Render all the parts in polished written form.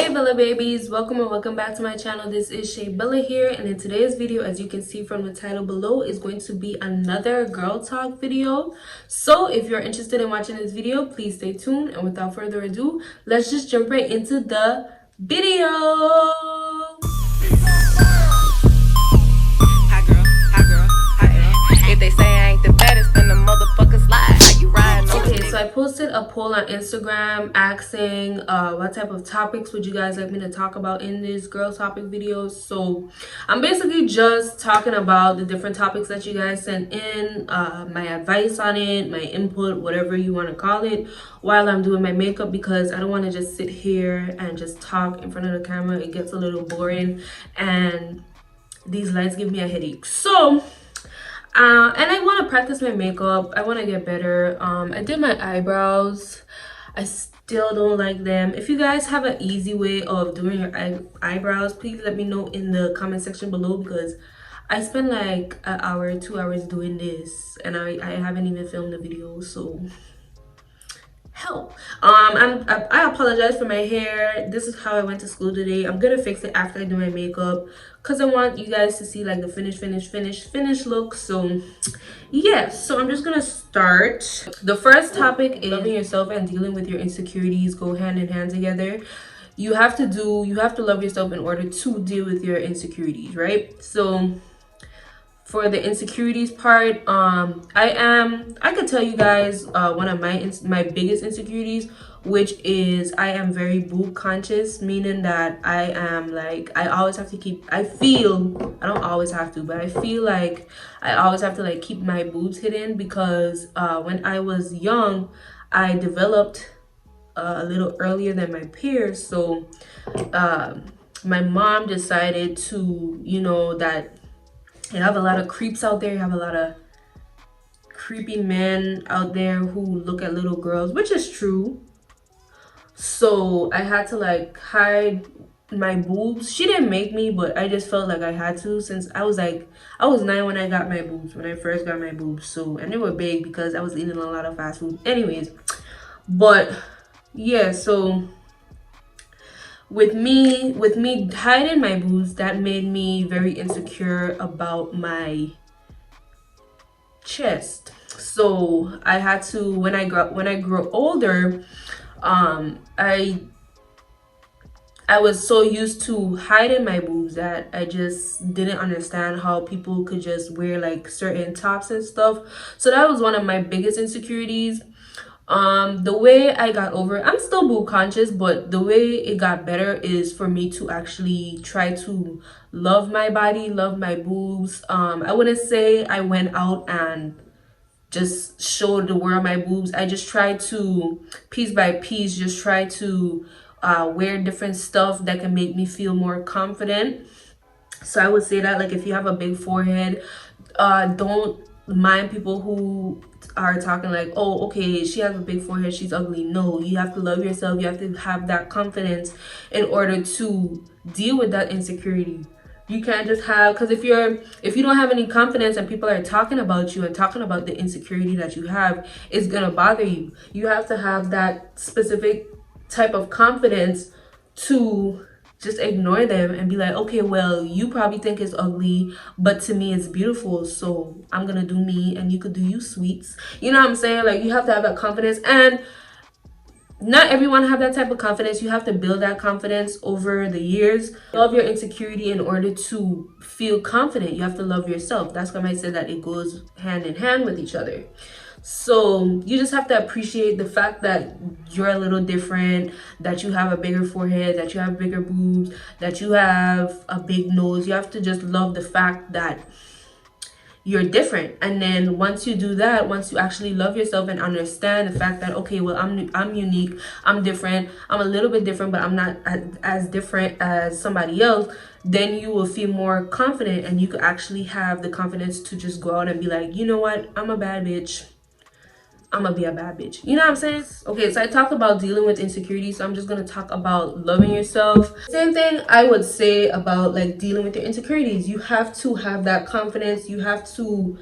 Shaybella babies, welcome and welcome back to my channel. This is Shaybella here, and in today's video, as you can see from the title below, is going to be another girl talk video. So if you're interested in watching this video, please stay tuned, and without further ado, let's just jump right into the video. Hi girl, if they say I ain't the baddest, then the motherfuckers lie. How you riding on Okay, so I posted a poll on Instagram asking what type of topics would you guys like me to talk about in this girl topic video. So I'm basically just talking about the different topics that you guys sent in, my advice on it, my input, whatever you want to call it, while I'm doing my makeup, because I don't want to just sit here and just talk in front of the camera. It gets a little boring and these lights give me a headache. So and I want to practice my makeup. I want to get better. I did my eyebrows. I still don't like them. If you guys have an easy way of doing your eyebrows, please let me know in the comment section below, because I spent like an hour, 2 hours doing this, and I haven't even filmed the video. So help. I apologize for my hair. This is how I went to school today. I'm gonna fix it after I do my makeup, because I want you guys to see like the finished look. So yeah, so I'm just gonna start. The first topic is loving yourself and dealing with your insecurities go hand in hand together. You have to love yourself in order to deal with your insecurities, right? So for the insecurities part, I could tell you guys one of my biggest insecurities, which is I am very boob conscious, meaning that I am like, I always have to keep, I don't always have to, but I feel like I always have to like keep my boobs hidden, because when I was young, I developed a little earlier than my peers. So my mom decided to, you know, that you have a lot of creeps out there. You have a lot of creepy men out there who look at little girls, which is true. So I had to like hide my boobs. She didn't make me, but I just felt like I had to, since I was 9 when I got my boobs, when I first got my boobs. So, and they were big because I was eating a lot of fast food. Anyways, but yeah, so with me hiding my boobs, that made me very insecure about my chest. So I had to, when I grew older, I was so used to hiding my boobs that I just didn't understand how people could just wear like certain tops and stuff. So that was one of my biggest insecurities. The way I got over it, I'm still boob conscious, but the way it got better is for me to actually try to love my body, love my boobs. I wouldn't say I went out and just showed the world my boobs. I just tried to, piece by piece, just try to wear different stuff that can make me feel more confident. So I would say that, like, if you have a big forehead, don't mind people who are talking like, oh, okay, she has a big forehead, she's ugly. No, you have to love yourself. You have to have that confidence in order to deal with that insecurity. You can't just have, because if you don't have any confidence and people are talking about you and talking about the insecurity that you have, it's gonna bother you. You have to have that specific type of confidence to just ignore them and be like, okay, well, you probably think it's ugly, but to me it's beautiful, so I'm gonna do me and you could do you, sweets. You know what I'm saying? Like, you have to have that confidence, and not everyone have that type of confidence. You have to build that confidence over the years. Love your insecurity in order to feel confident. You have to love yourself. That's why I said that it goes hand in hand with each other. So you just have to appreciate the fact that you're a little different, that you have a bigger forehead, that you have bigger boobs, that you have a big nose. You have to just love the fact that you're different. And then once you do that, once you actually love yourself and understand the fact that, okay, well, I'm unique, I'm different, I'm a little bit different, but I'm not as different as somebody else, then you will feel more confident, and you could actually have the confidence to just go out and be like, you know what, I'm a bad bitch, I'm gonna be a bad bitch. You know what I'm saying? Okay, so I talked about dealing with insecurity, so I'm just gonna talk about loving yourself. Same thing I would say about like dealing with your insecurities. You have to have that confidence. You have to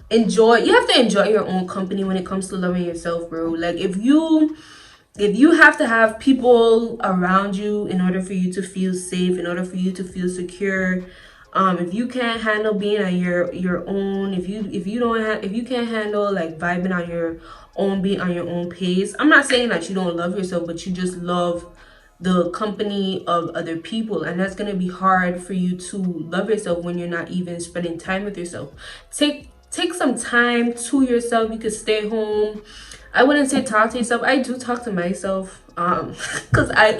enjoy your own company when it comes to loving yourself, bro. Like, if you If you have to have people around you in order for you to feel safe, in order for you to feel secure, if you can't handle being on your own, if you can't handle like vibing on your own, being on your own pace, I'm not saying that you don't love yourself, but you just love the company of other people, and that's going to be hard for you to love yourself when you're not even spending time with yourself. Take some time to yourself. You could stay home. I wouldn't say talk to yourself. I do talk to myself, because I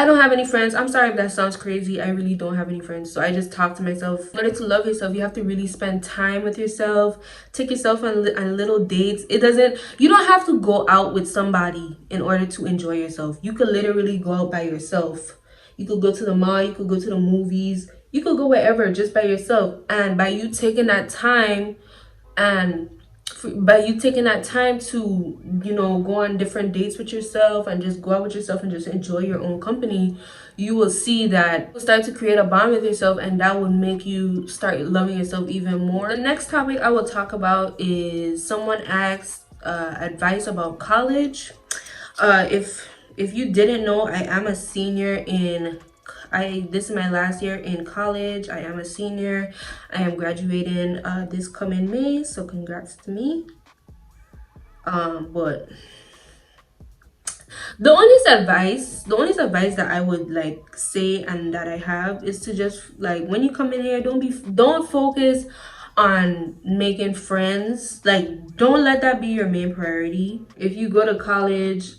don't have any friends. I'm sorry if that sounds crazy. I really don't have any friends, so I just talk to myself. In order to love yourself, you have to really spend time with yourself. Take yourself on little dates. You don't have to go out with somebody in order to enjoy yourself. You could literally go out by yourself. You could go to the mall, you could go to the movies, you could go wherever just by yourself. And by you taking that time, and by you taking that time to, go on different dates with yourself and just go out with yourself and just enjoy your own company, you will see that you'll start to create a bond with yourself, and that will make you start loving yourself even more. The next topic I will talk about is someone asked advice about college. If you didn't know, I am a senior in this is my last year in college. I am a senior. I am graduating this coming May, so congrats to me. But the honest advice that I would like say and that I have is to just, like, when you come in here, don't focus on making friends. Like, don't let that be your main priority. If you go to college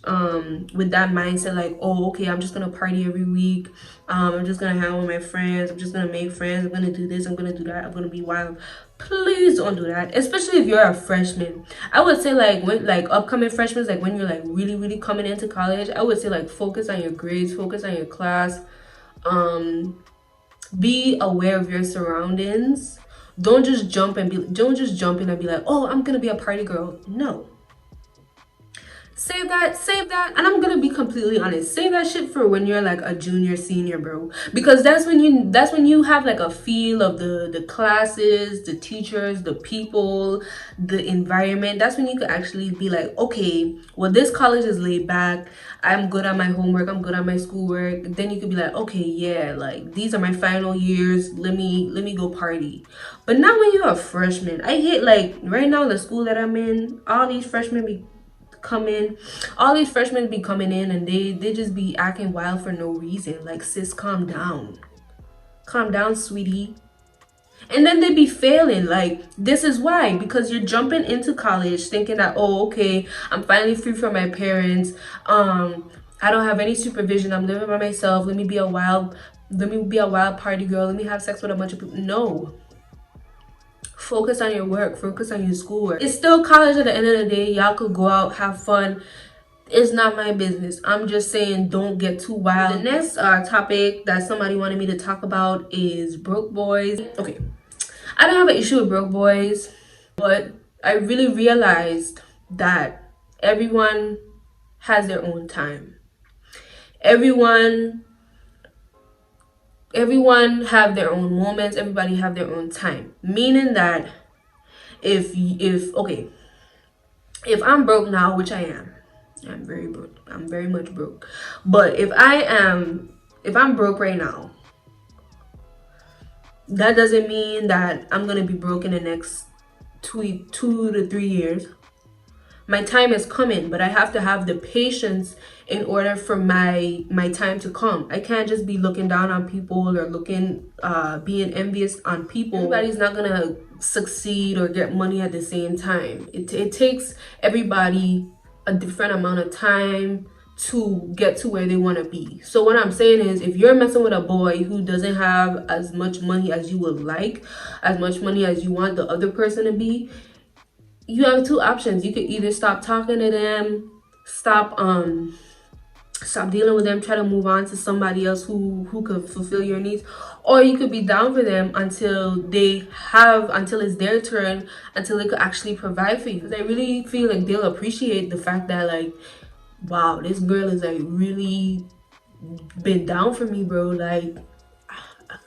with that mindset, like, oh, okay, I'm just gonna party every week, I'm just gonna hang out with my friends, I'm just gonna make friends, I'm gonna do this, I'm gonna do that, I'm gonna be wild, please don't do that. Especially if you're a freshman. I would say, like, when like upcoming freshmen, like when you're like really coming into college, I would say, like, focus on your grades, focus on your class, be aware of your surroundings. Don't just jump in and be like, oh, I'm gonna be a party girl. No, save that, and I'm gonna be completely honest, save that shit for when you're like a junior, senior, bro, because that's when you have like a feel of the classes, the teachers, the people, the environment. That's when you could actually be like, okay, well, this college is laid back, I'm good at my homework, I'm good at my schoolwork. Then you could be like, okay, yeah, like, these are my final years, let me go party. But not when you're a freshman. I hate, like, right now, the school that I'm in, all these freshmen be coming in, and they just be acting wild for no reason. Like, sis, calm down, sweetie. And then they be failing. Like, this is why, because you're jumping into college thinking that, oh, okay, I'm finally free from my parents, I don't have any supervision, I'm living by myself, let me be a wild party girl, let me have sex with a bunch of people. No, focus on your work, focus on your schoolwork. It's still college at the end of the day. Y'all could go out, have fun. It's not my business. I'm just saying, don't get too wild. The next topic that somebody wanted me to talk about is broke boys. Okay, I don't have an issue with broke boys, but I really realized that everyone has their own time. Everyone have their own moments, everybody have their own time, meaning that if I'm broke now, which I'm very broke, I'm very much broke, but if I'm broke right now, that doesn't mean that I'm gonna be broke in the next 2 to 3 years. My time is coming, but I have to have the patience in order for my time to come. I can't just be looking down on people or being envious on people. Everybody's not gonna succeed or get money at the same time. It takes everybody a different amount of time to get to where they want to be. So what I'm saying is, if you're messing with a boy who doesn't have as much money as you would like, as much money as you want the other person to be, you have two options. You could either stop talking to them, stop dealing with them, try to move on to somebody else who could fulfill your needs, or you could be down for them until it's their turn, until they could actually provide for you. Because I really feel like they'll appreciate the fact that, like, wow, this girl is like really been down for me, bro. Like,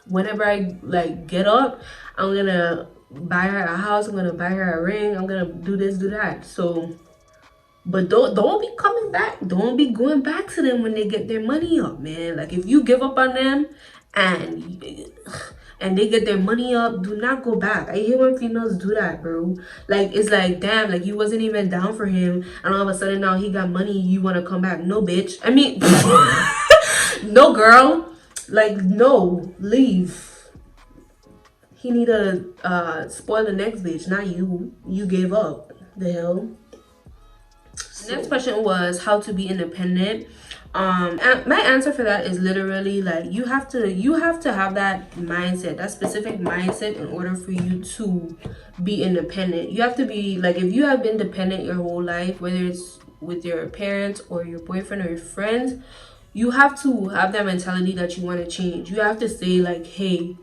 whenever I like get up, I'm gonna buy her a house, I'm gonna buy her a ring, I'm gonna do this, do that. So But don't be coming back. Don't be going back to them when they get their money up, man. Like if you give up on them and they get their money up, do not go back. I hate when females do that, bro. Like it's like, damn, like you wasn't even down for him and all of a sudden now he got money, you wanna come back. No, bitch. I mean no, girl. Like no, leave. He need to spoil the next bitch, not you. You gave up. The hell. The next question was how to be independent. And my answer for that is literally like you have to have that mindset, that specific mindset, in order for you to be independent. You have to be like, if you have been dependent your whole life, whether it's with your parents or your boyfriend or your friends, you have to have that mentality that you want to change. You have to say like, hey,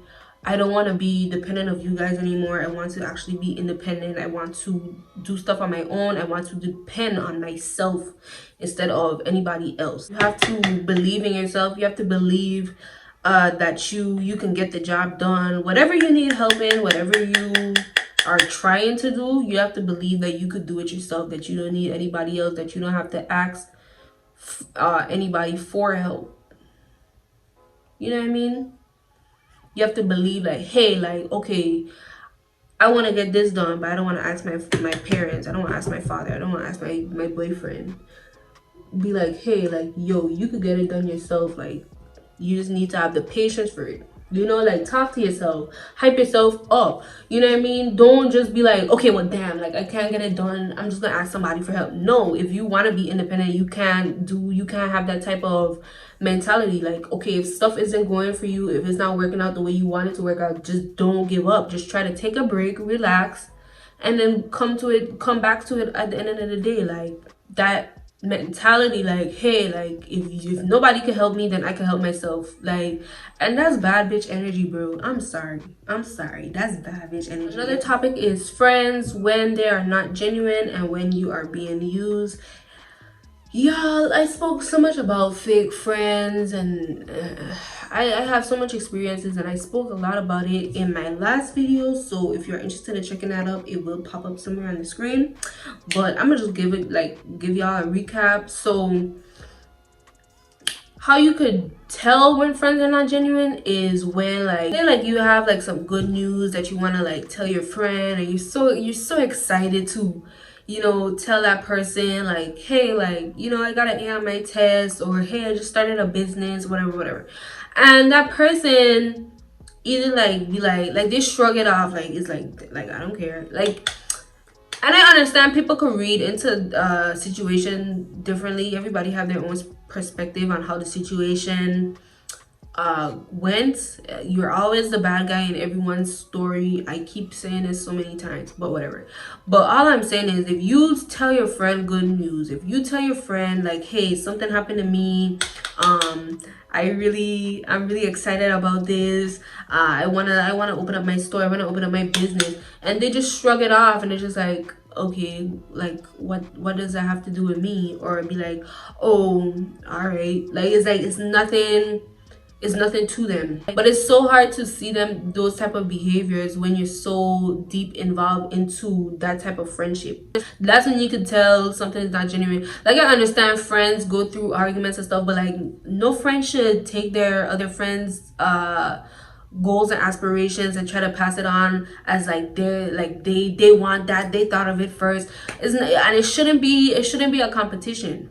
I don't want to be dependent of you guys anymore. I want to actually be independent. I want to do stuff on my own. I want to depend on myself instead of anybody else. You have to believe in yourself. You have to believe that you can get the job done. Whatever you need help in, whatever you are trying to do, you have to believe that you could do it yourself, that you don't need anybody else, that you don't have to ask anybody for help. You know what I mean? You have to believe like, hey, like, okay, I want to get this done, but I don't want to ask my parents. I don't want to ask my father. I don't want to ask my boyfriend. Be like, hey, like, yo, you could get it done yourself. Like, you just need to have the patience for it. You know, like, talk to yourself, hype yourself up. You know what I mean? Don't just be like, okay, well, damn, like, I can't get it done, I'm just gonna ask somebody for help. No, if you want to be independent, you can't have that type of mentality. Like, okay, if stuff isn't going for you, if it's not working out the way you want it to work out, just don't give up. Just try to take a break, relax, and then come back to it at the end of the day. Like, that mentality, like, hey, like, if nobody can help me, then I can help myself. Like, and that's bad bitch energy, bro. I'm sorry, that's bad bitch energy. Another topic is friends, when they are not genuine and when you are being used. Y'all, I spoke so much about fake friends, and I have so much experiences, and I spoke a lot about it in my last video. So if you're interested in checking that up, it will pop up somewhere on the screen. But I'm gonna just give y'all a recap. So how you could tell when friends are not genuine is when, like, say like you have like some good news that you want to like tell your friend, and you're so excited to, you know, tell that person like, hey, like, you know, I got an A on my test, or hey, I just started a business, whatever. And that person either like be like they shrug it off, like it's like I don't care. Like, and I understand people could read into situation differently. Everybody have their own perspective on how the situation went. You're always the bad guy in everyone's story. I keep saying this so many times, but whatever. But all I'm saying is, if you tell your friend good news, if you tell your friend like, hey, something happened to me, I'm really excited about this, I wanna open up my store, I wanna open up my business, and they just shrug it off and they're just like, okay, like what does that have to do with me? Or be like, oh, all right, like it's nothing to them. But it's so hard to see them, those type of behaviors, when you're so deep involved into that type of friendship. That's when you can tell something is not genuine. Like, I understand friends go through arguments and stuff, but like, no friend should take their other friends goals and aspirations and try to pass it on as like they want that, they thought of it first. And it shouldn't be a competition.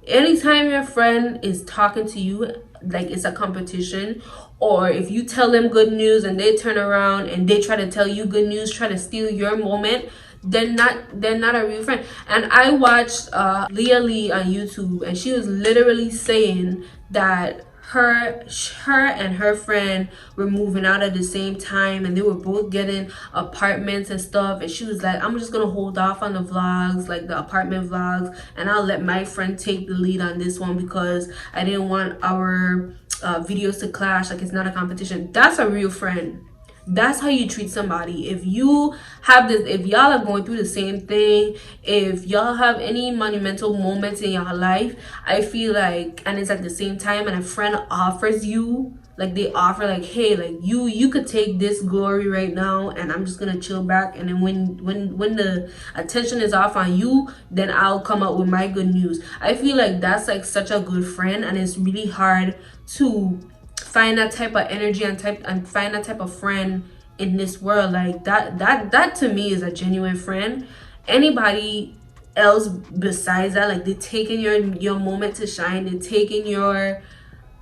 Anytime your friend is talking to you like it's a competition, or if you tell them good news and they turn around and they try to tell you good news, try to steal your moment, they're not a real friend. And I watched Leah Lee on YouTube, and she was literally saying that her and her friend were moving out at the same time, and they were both getting apartments and stuff, and she was like, I'm just gonna hold off on the vlogs, like the apartment vlogs, and I'll let my friend take the lead on this one because I didn't want our videos to clash. Like, it's not a competition. That's a real friend. That's how you treat somebody. If you have this, if y'all are going through the same thing, if y'all have any monumental moments in your life, I feel like, and it's at the same time, and a friend offers you Like they offer like, hey, like you could take this glory right now and I'm just gonna chill back, and then when the attention is off on you, then I'll come up with my good news. I feel like that's like such a good friend, and it's really hard to find that type of energy and find that type of friend in this world. Like that to me is a genuine friend. Anybody else besides that, like they're taking your moment to shine, they're taking your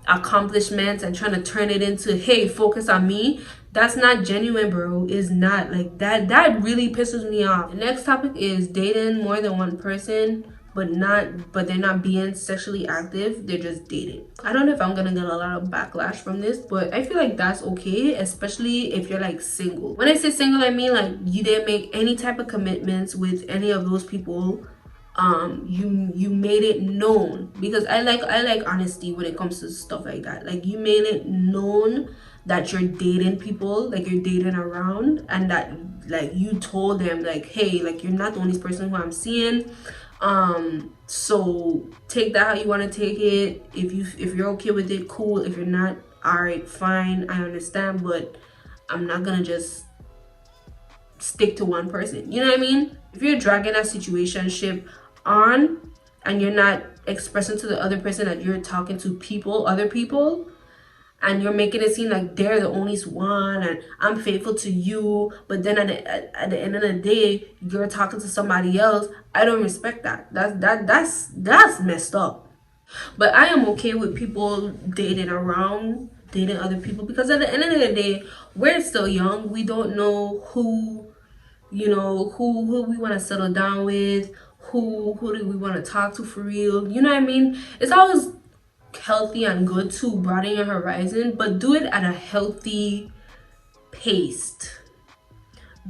accomplishments and trying to turn it into, hey, focus on me, that's not genuine, bro. Is not like that really pisses me off. The next topic is dating more than one person, but they're not being sexually active, they're just dating. I don't know if I'm gonna get a lot of backlash from this, but I feel like that's okay, especially if you're like single. When I say single, I mean like you didn't make any type of commitments with any of those people. You made it known, because I like honesty when it comes to stuff like that. Like you made it known that you're dating people, like you're dating around, and that like you told them like, hey, like you're not the only person who I'm seeing. So take that how you want to take it. If you're okay with it, cool. If you're not, all right, fine, I understand, but I'm not gonna just stick to one person. You know what I mean? If you're dragging a situationship on and you're not expressing to the other person that you're talking to people, other people, and you're making it seem like they're the only one and I'm faithful to you, but then at the end of the day you're talking to somebody else, I don't respect that. That's messed up. But I am okay with people dating around, dating other people, because at the end of the day, we're still young. We don't know who, who we want to settle down with, who do we want to talk to for real. You know what I mean? It's always healthy and good to broaden your horizon, but do it at a healthy pace.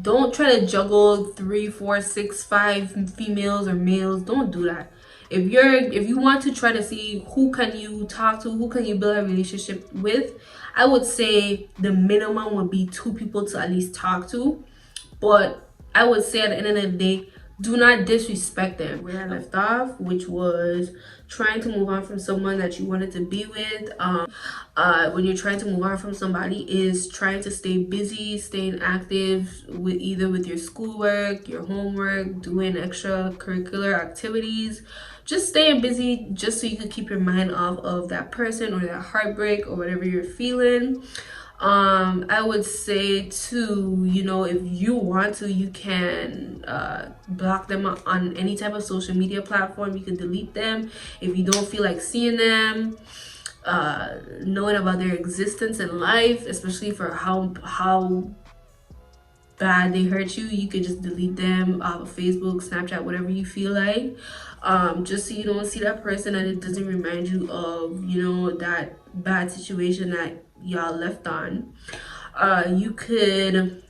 Don't try to juggle 3, 4, 6, 5 females or males. Don't do that. If you want to try to see who can you talk to, who can you build a relationship with, I would say the minimum would be 2 people to at least talk to. But I would say at the end of the day, do not disrespect them. Where I left off, which was trying to move on from someone that you wanted to be with. When you're trying to move on from somebody, is trying to stay busy, staying active with either with your schoolwork, your homework, doing extracurricular activities, just staying busy, just so you can keep your mind off of that person or that heartbreak or whatever you're feeling. I would say too, if you want to, you can block them on any type of social media platform. You can delete them if you don't feel like seeing them, knowing about their existence in life, especially for how bad they hurt you. You could just delete them off of Facebook, Snapchat, whatever you feel like, just so you don't see that person and it doesn't remind you of that bad situation that y'all left on. You could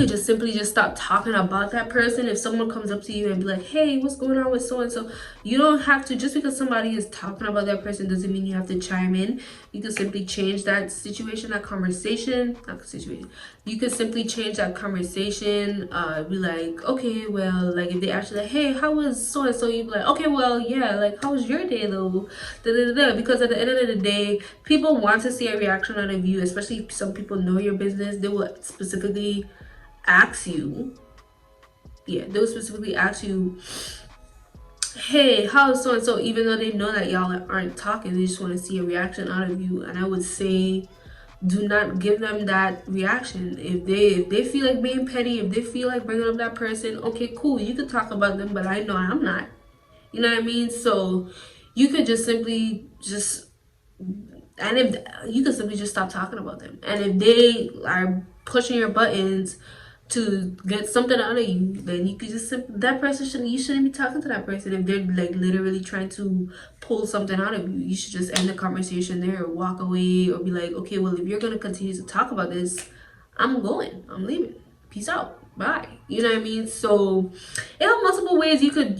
just simply just stop talking about that person. If someone comes up to you and be like, hey, what's going on with so and so, you don't have to, just because somebody is talking about that person doesn't mean you have to chime in. You can simply change that situation, that conversation, not situation. You could simply change that conversation. Be like, okay, well, like if they ask you like, hey, how was so and so, you be like, okay, well, yeah, like how was your day though? Because at the end of the day, people want to see a reaction out of you, especially if some people know your business. They will specifically ask you, they'll specifically ask you, hey, how's so and so, even though they know that y'all aren't talking, they just want to see a reaction out of you. And I would say, do not give them that reaction. If they feel like being petty, if they feel like bringing up that person, okay, cool, you could talk about them, but I know I'm not. You know what I mean? So you could just simply stop talking about them. And if they are pushing your buttons to get something out of you, then you could just you shouldn't be talking to that person. If they're like literally trying to pull something out of you, you should just end the conversation there or walk away, or be like, okay, well, if you're gonna continue to talk about this, I'm leaving, peace out, bye. You know what I mean? So there are multiple ways you could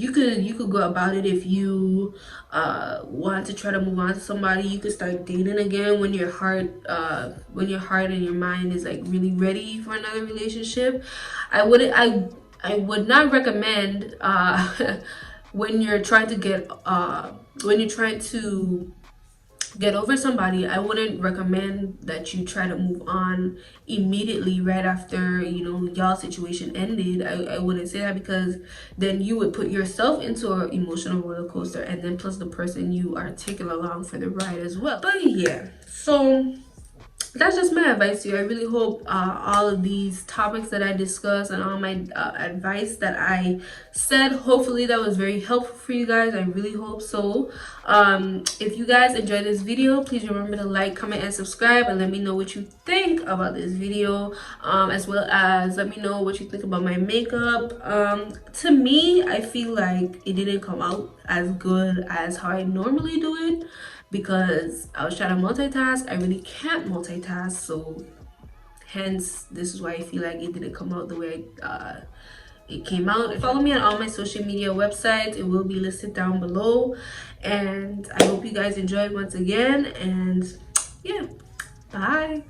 go about it. If you want to try to move on to somebody, you could start dating again when your heart and your mind is like really ready for another relationship. I would not recommend when you're trying to get over somebody, I wouldn't recommend that you try to move on immediately right after, you know, y'all situation ended. I wouldn't say that, because then you would put yourself into an emotional roller coaster, and then plus the person you are taking along for the ride as well. But yeah, so that's just my advice to you. I really hope all of these topics that I discussed and all my advice that I said, hopefully that was very helpful for you guys. I really hope so. If you guys enjoyed this video, please remember to like, comment, and subscribe, and let me know what you think about this video, as well as let me know what you think about my makeup. To me, I feel like it didn't come out as good as how I normally do it, because I was trying to multitask. I really can't multitask, so hence this is why I feel like it didn't come out the way it came out. Follow me on all my social media websites. It will be listed down below, and I hope you guys enjoyed once again. And yeah, bye.